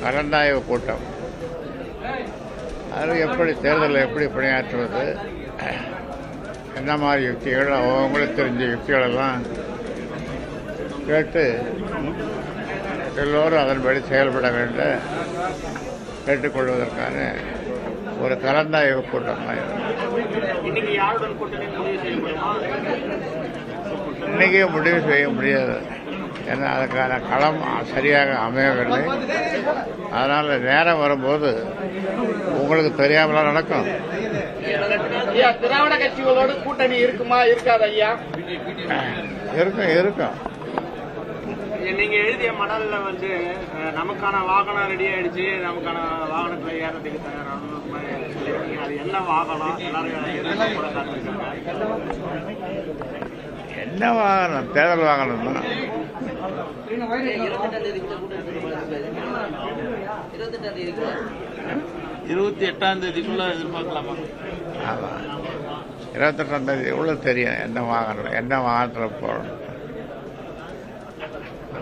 கலந்தாய்வு கூட்டம். அதில் எப்படி தேர்தலில் எப்படி பணியாற்றுவது, என்ன மாதிரி யுக்திகள், அவங்களுக்கு தெரிஞ்ச யுக்திகளெல்லாம் கேட்டு எல்லோரும் அதன்படி செயல்பட வேண்டும் கேட்டுக்கொள்வதற்கான ஒரு கலந்தாய்வு கூட்டம் தான் இது. இன்னைக்கே முடிவு செய்ய முடியாது, ஏன்னா அதுக்கான களம் சரியாக அமையவில்லை. அதனால் நேரம் வரும்போது உங்களுக்கு தெரியாமலாம் நடக்கும். திராவிட கட்சிகளோடு கூட்டணி இருக்குமா இருக்காது ஐயா? இருக்கும். நீங்க எழுதிய மணல்ல நமக்கான வாகனம் ரெடி ஆயிடுச்சு, நமக்கான வாகனத்துல ஏறதுக்கு தயாரான அது என்ன வாகனம் எல்லாரும் கூட காத்திருக்காங்க. என்ன வாகனம்? தேர்தல் வாகனம் தான். 28ஆம் தேதிக்குள்ள எதிர்பார்க்கலாமா? ஆமாம், 28ஆம் தேதி உள்ள தெரியும் என்ன வாகனம், என்ன வாகனத்தில் போகணும்.